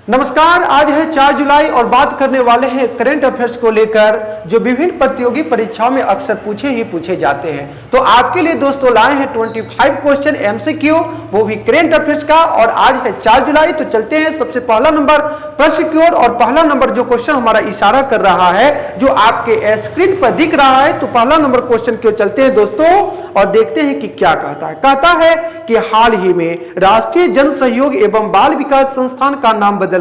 नमस्कार, आज है 4 जुलाई और बात करने वाले हैं करंट अफेयर्स को लेकर जो विभिन्न प्रतियोगी परीक्षाओं में अक्सर पूछे जाते हैं। तो आपके लिए दोस्तों लाए हैं 25 क्वेश्चन एमसीक्यू, वो भी करंट अफेयर्स का। और आज है 4 जुलाई, तो चलते हैं सबसे पहला नंबर प्रश्न की ओर। और पहला नंबर जो क्वेश्चन हमारा इशारा कर रहा है, जो आपके स्क्रीन पर दिख रहा है, तो पहला नंबर क्वेश्चन की ओर चलते हैं दोस्तों और देखते हैं कि क्या कहता है। कहता है कि हाल ही में राष्ट्रीय जन सहयोग एवं बाल विकास संस्थान का नाम बदलकर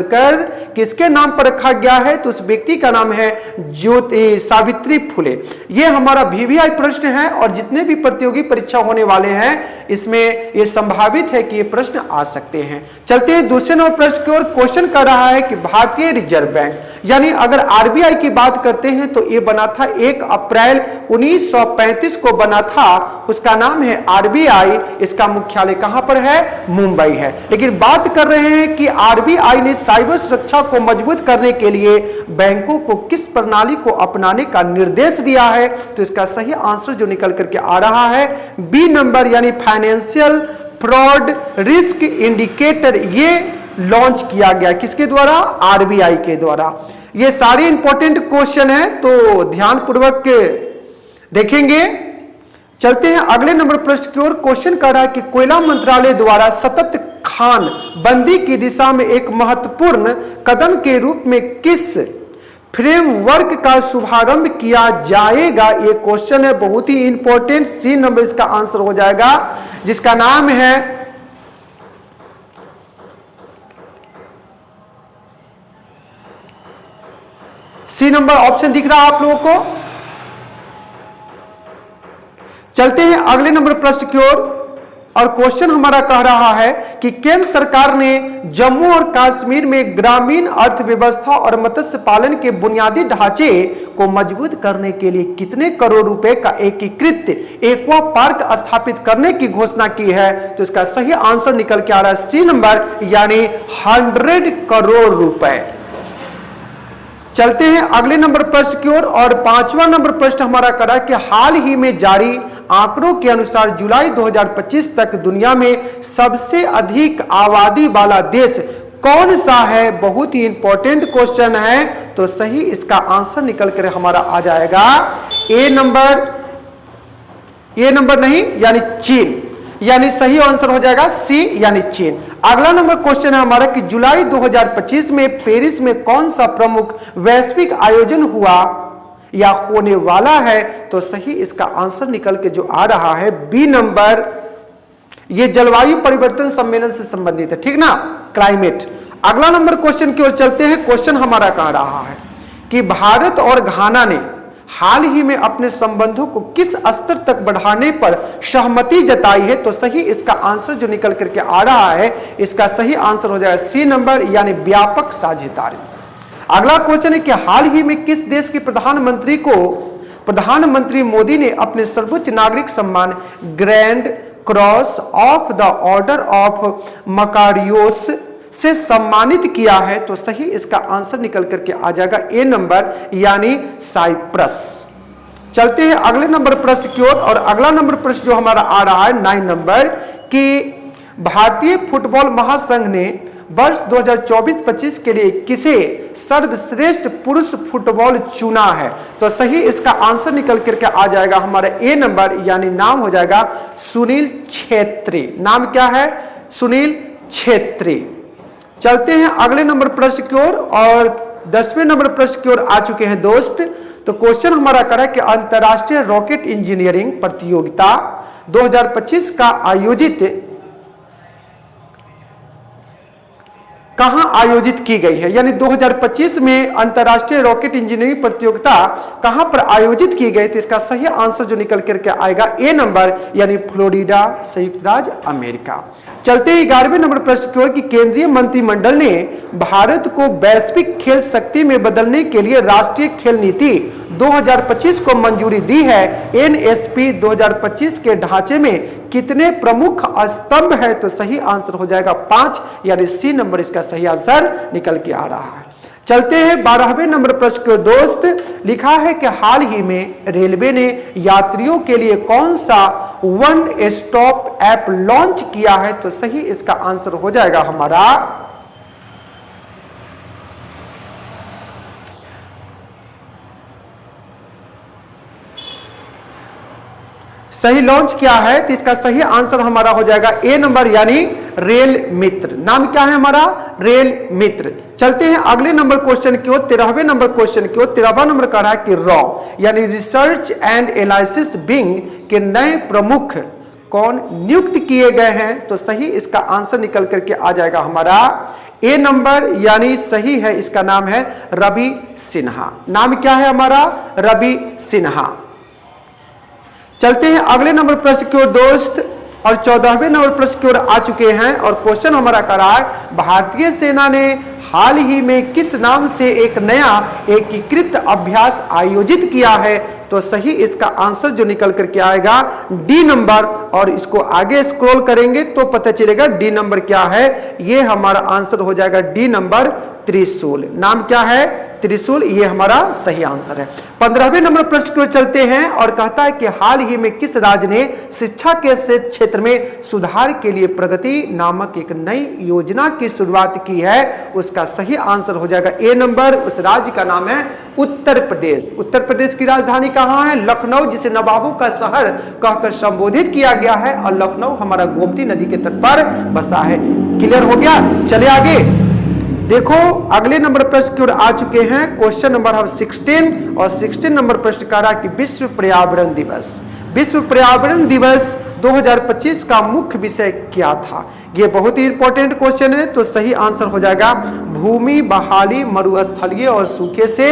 किसके नाम पर रखा गया है? तो उस व्यक्ति का नाम है ज्योति सावित्री फुले। यह हमारा वीवीआई प्रश्न है और जितने भी प्रतियोगी परीक्षा होने वाले हैं इसमें यह संभावित है कि ये प्रश्न आ सकते हैं। चलते हैं दूसरे नंबर प्रश्न की ओर। क्वेश्चन कर रहा है कि भारतीय रिजर्व बैंक, यानी अगर आरबीआई की बात करते हैं तो यह बना था 1 अप्रैल 1935 को बना था। उसका नाम है आरबीआई। इसका मुख्यालय कहां पर है? मुंबई है। लेकिन बात कर रहे हैं कि आरबीआई ने साइबर सुरक्षा को मजबूत करने के लिए बैंकों को किस प्रणाली को अपनाने का निर्देश दिया है? तो इसका सही आंसर जो निकल करके आ रहा है बी नंबर, यानी फाइनेंशियल फ्रॉड रिस्क इंडिकेटर। ये लॉन्च किया गया किसके द्वारा? आरबीआई के द्वारा। ये सारे इंपॉर्टेंट क्वेश्चन है तो ध्यान पूर्वक देखेंगे। चलते हैं अगले नंबर प्रश्न की ओर। क्वेश्चन कर रहा है कि कोयला मंत्रालय द्वारा सतत खान बंदी की दिशा में एक महत्वपूर्ण कदम के रूप में किस फ्रेमवर्क का शुभारंभ किया जाएगा? ये क्वेश्चन है बहुत ही इंपॉर्टेंट। सी नंबर इसका आंसर हो जाएगा, जिसका नाम है सी नंबर ऑप्शन दिख रहा है आप लोगों को। चलते हैं अगले नंबर प्रश्न की ओर। और क्वेश्चन हमारा कह रहा है कि केंद्र सरकार ने जम्मू और कश्मीर में ग्रामीण अर्थव्यवस्था और मत्स्य पालन के बुनियादी ढांचे को मजबूत करने के लिए कितने करोड़ रुपए का एकीकृत एक्वा पार्क स्थापित करने की घोषणा की है? तो इसका सही आंसर निकल के आ रहा है सी नंबर, यानी 100 करोड़ रुपए। चलते हैं अगले नंबर प्रश्न की ओर। और पांचवां नंबर प्रश्न हमारा करा कि हाल ही में जारी आंकड़ों के अनुसार जुलाई 2025 तक दुनिया में सबसे अधिक आबादी वाला देश कौन सा है? बहुत ही इंपॉर्टेंट क्वेश्चन है। तो सही इसका आंसर निकल कर हमारा आ जाएगा ए नंबर नहीं, यानी चीन। यानी सही आंसर हो जाएगा सी, यानी चीन। अगला नंबर क्वेश्चन है हमारा कि जुलाई 2025 में पेरिस में कौन सा प्रमुख वैश्विक आयोजन हुआ या होने वाला है? तो सही इसका आंसर निकल के जो आ रहा है बी नंबर, ये जलवायु परिवर्तन सम्मेलन से संबंधित है, ठीक ना, क्लाइमेट। अगला नंबर क्वेश्चन की ओर चलते हैं। क्वेश्चन हमारा कह रहा है कि भारत और घाना ने हाल ही में अपने संबंधों को किस स्तर तक बढ़ाने पर सहमति जताई है? तो सही इसका आंसर जो निकल करके आ रहा है, इसका सही आंसर हो जाएगा सी नंबर, यानी व्यापक साझेदारी। अगला क्वेश्चन है कि हाल ही में किस देश के प्रधानमंत्री को प्रधानमंत्री मोदी ने अपने सर्वोच्च नागरिक सम्मान grand cross of the order of Makarios से सम्मानित किया है? तो सही इसका आंसर निकल करके आ जाएगा ए नंबर, यानी साइप्रस। चलते हैं अगले नंबर प्रश्न की ओर। और अगला नंबर प्रश्न जो हमारा आ रहा है 9 नंबर कि भारतीय फुटबॉल महासंघ ने वर्ष 2024-25 के लिए किसे सर्वश्रेष्ठ पुरुष फुटबॉल चुना है? तो सही इसका आंसर निकल करके आ जाएगा हमारा ए नंबर, यानी नाम हो जाएगा सुनील छेत्री। नाम क्या है? सुनील छेत्री। चलते हैं अगले नंबर प्रश्न की ओर। और 10वें नंबर प्रश्न की ओर आ चुके हैं दोस्त। तो क्वेश्चन हमारा करा कि अंतरराष्ट्रीय रॉकेट इंजीनियरिंग प्रतियोगिता 2025 का आयोजित कहां आयोजित की गई है? यानी 2025 में अंतरराष्ट्रीय रॉकेट इंजीनियरिंग प्रतियोगिता कहां पर आयोजित की गई? तो इसका सही आंसर जो निकल करके आएगा ए नंबर, यानी फ्लोरिडा, संयुक्त राज्य अमेरिका। चलते ही 11वें नंबर प्रश्न की ओर कि केंद्रीय मंत्रिमंडल ने भारत को वैश्विक खेल शक्ति में बदलने के लिए राष्ट्रीय खेल नीति 2025 को मंजूरी दी है। एनएसपी 2025 के ढांचे में कितने प्रमुख स्तंभ है? तो सही आंसर हो जाएगा 5, यानी सी नंबर इसका सही आंसर निकल के आ रहा है। चलते हैं 12वें नंबर प्रश्न को दोस्त। लिखा है कि हाल ही में रेलवे ने यात्रियों के लिए कौन सा वन स्टॉप ऐप लॉन्च किया है? तो सही इसका आंसर हो जाएगा हमारा सही लॉन्च किया है, तो इसका सही आंसर हमारा हो जाएगा ए नंबर, यानी रेल मित्र। नाम क्या है हमारा? रेल मित्र। चलते हैं अगले नंबर क्वेश्चन की ओर, 13वें नंबर क्वेश्चन की ओर। 13वां नंबर कह रहा है कि रॉ यानी रिसर्च एंड एनालिसिस विंग के नए प्रमुख कौन नियुक्त किए गए हैं? तो सही इसका आंसर निकल करके आ जाएगा हमारा ए नंबर, यानी सही है, इसका नाम है रवि सिन्हा। नाम क्या है हमारा? रवि सिन्हा। चलते हैं अगले नंबर प्रश्न की ओर दोस्त, और 14वें नंबर प्रश्न की ओर आ चुके हैं। और क्वेश्चन हमारा कह रहा है भारतीय सेना ने हाल ही में किस नाम से एक नया एकीकृत अभ्यास आयोजित किया है? तो सही इसका आंसर जो निकल करके आएगा डी नंबर, और इसको आगे स्क्रॉल करेंगे तो पता चलेगा डी नंबर क्या है। ये हमारा आंसर हो जाएगा डी नंबर, त्रिशूल। नाम क्या है? त्रिशूल। ये हमारा सही आंसर है। 15वें नंबर प्रश्न की ओर चलते हैं, और कहता है कि हाल ही में किस राज्य ने शिक्षा के क्षेत्र में सुधार के लिए प्रगति नामक एक नई योजना की शुरुआत की है? उसका सही आंसर हो जाएगा ए नंबर। उस राज्य का नाम है उत्तर प्रदेश। उत्तर प्रदेश की राजधानी कहां है? लखनऊ, जिसे नवाबों का शहर कहकर संबोधित किया गया है, और लखनऊ हमारा गोमती नदी के तट पर बसा है। क्लियर हो गया? चले आगे देखो, अगले नंबर प्रश्न की ओर आ चुके हैं। क्वेश्चन नंबर हम 16, और 16 नंबर प्रश्न कह रहा है कि विश्व पर्यावरण दिवस, विश्व पर्यावरण दिवस 2025 का मुख्य विषय क्या था? ये बहुत ही इंपॉर्टेंट क्वेश्चन है। तो सही आंसर हो जाएगा भूमि बहाली, मरुस्थलीय और सूखे से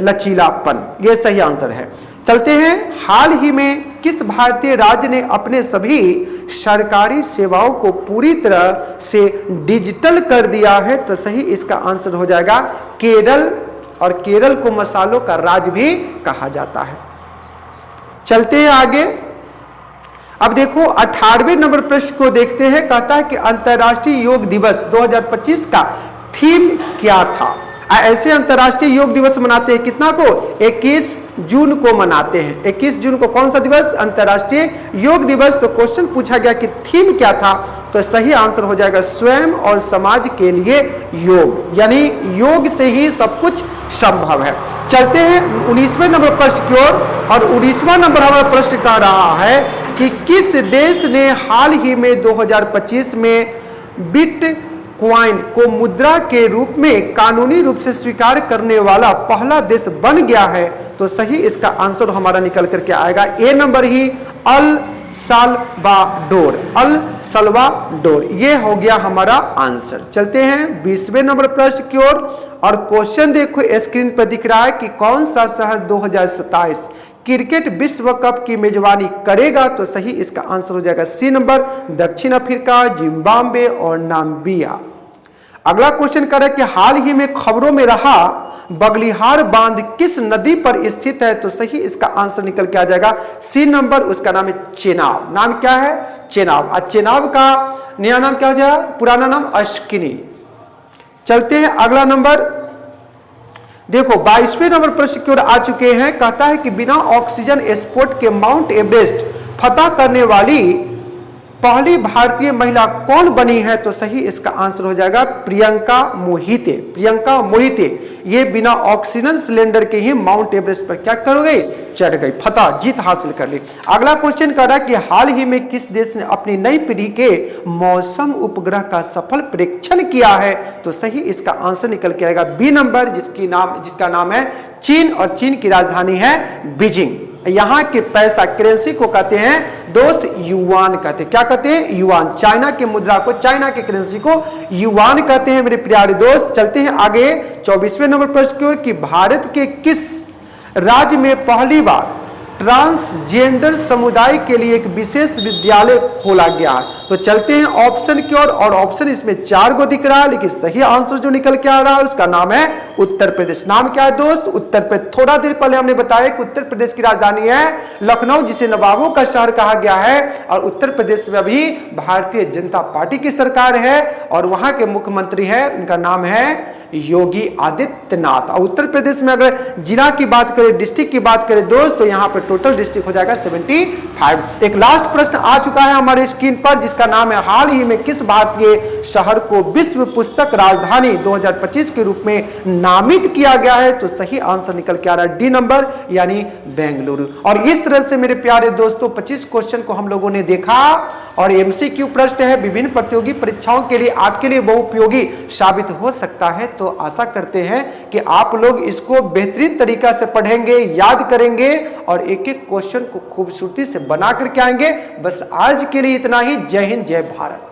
लचीलापन। ये सही आंसर है। चलते हैं, हाल ही में किस भारतीय राज्य ने अपने सभी सरकारी सेवाओं को पूरी तरह से डिजिटल कर दिया है? तो सही इसका आंसर हो जाएगा केरल, और केरल को मसालों का राज्य भी कहा जाता है। चलते हैं आगे। अब देखो 18वें नंबर प्रश्न को देखते हैं। कहता है कि अंतर्राष्ट्रीय योग दिवस 2025 का थीम क्या था? ऐसे अंतर्राष्ट्रीय योग दिवस मनाते हैं कितना को? 21 जून को मनाते हैं। 21 जून को कौन सा दिवस? अंतर्राष्ट्रीय योग दिवस। तो क्वेश्चन पूछा गया कि थीम क्या था? तो सही आंसर हो जाएगा स्वयं और समाज के लिए योग, यानी योग से ही सब कुछ संभव है। चलते हैं 19वें नंबर प्रश्न की ओर, और 19वां नंबर हमारा प्रश्न कह रहा है कि किस देश ने हाल ही में 2025 में बिटकॉइन को मुद्रा के रूप में कानूनी रूप से स्वीकार करने वाला पहला देश बन गया है? तो सही इसका आंसर हमारा निकल करके आएगा ए नंबर ही, अल साल्वाडोर। अल साल्वाडोर, ये हो गया हमारा आंसर। चलते हैं 20वें नंबर प्रश्न की ओर, और क्वेश्चन देखो स्क्रीन पर दिख रहा है कि कौन सा शहर 2027 क्रिकेट विश्व कप की मेजबानी करेगा? तो सही इसका आंसर हो जाएगा सी नंबर, दक्षिण अफ्रीका, जिम्बाब्वे और नामीबिया। अगला क्वेश्चन कर रहा है कि हाल ही में खबरों में रहा बगलिहार बांध किस नदी पर स्थित है? तो सही इसका आंसर निकल के आ जाएगा सी नंबर, उसका नाम है चेनाब। नाम क्या है? चेनाब। और चेनाब का नया नाम क्या हो जाएगा? पुराना नाम अश्किनी। चलते हैं अगला नंबर देखो, 22वें नंबर प्रश्न की ओर आ चुके हैं। कहता है कि बिना ऑक्सीजन स्पोर्ट के माउंट एवरेस्ट फतह करने वाली पहली भारतीय महिला कौन बनी है? तो सही इसका आंसर हो जाएगा प्रियंका मोहिते। प्रियंका मोहिते ये बिना ऑक्सीजन सिलेंडर के ही माउंट एवरेस्ट पर क्या कर गई? चढ़ गई, फतह, जीत हासिल कर ली। अगला क्वेश्चन कर रहा है कि हाल ही में किस देश ने अपनी नई पीढ़ी के मौसम उपग्रह का सफल परीक्षण किया है? तो सही इसका आंसर निकल के आएगा बी नंबर, जिसका नाम है चीन, और चीन की राजधानी है बीजिंग। यहाँ के पैसा करेंसी को कहते हैं दोस्त युआन कहते हैं। क्या कहते हैं? युआन। चाइना की मुद्रा को, चाइना की करेंसी को युआन कहते हैं मेरे प्यारे दोस्त। चलते हैं आगे 24वें नंबर प्रश्न की ओर कि भारत के किस राज्य में पहली बार ट्रांसजेंडर समुदाय के लिए एक विशेष विद्यालय खोला गया है? तो चलते हैं ऑप्शन की ओर, और ऑप्शन इसमें 4 को दिख रहा है, लेकिन सही आंसर जो निकल के आ रहा है उसका नाम है उत्तर प्रदेश। नाम क्या है दोस्त? उत्तर प्रदेश। थोड़ा देर पहले हमने बताया कि उत्तर प्रदेश की राजधानी है लखनऊ, जिसे नवाबों का शहर कहा गया है, और उत्तर प्रदेश में अभी भारतीय जनता पार्टी की सरकार है, और वहां के मुख्यमंत्री है, उनका नाम है योगी आदित्यनाथ। और उत्तर प्रदेश में अगर जिला की बात करें, डिस्ट्रिक्ट की बात करें दोस्त, तो यहाँ पे टोटल डिस्ट्रिक्ट हो जाएगा 75। एक लास्ट प्रश्न आ चुका है हमारे स्क्रीन पर, जिसका नाम है हाल ही में किस भारतीय शहर को विश्व पुस्तक राजधानी 2025 के रूप में नामित किया गया है? तो सही आंसर निकल के आ रहा है डी नंबर, यानी बेंगलुरु। और इस तरह से मेरे प्यारे दोस्तों 25 क्वेश्चन को हम लोगों ने देखा और एमसीक्यू प्रश्न है, विभिन्न प्रतियोगी परीक्षाओं के लिए आपके लिए बहुउपयोगी साबित हो सकता है। तो आशा करते हैं कि आप लोग इसको बेहतरीन तरीका से पढ़ेंगे, याद करेंगे और एक एक क्वेश्चन को खूबसूरती से बना करके आएंगे। बस आज के लिए इतना ही। जय हिंद, जय भारत।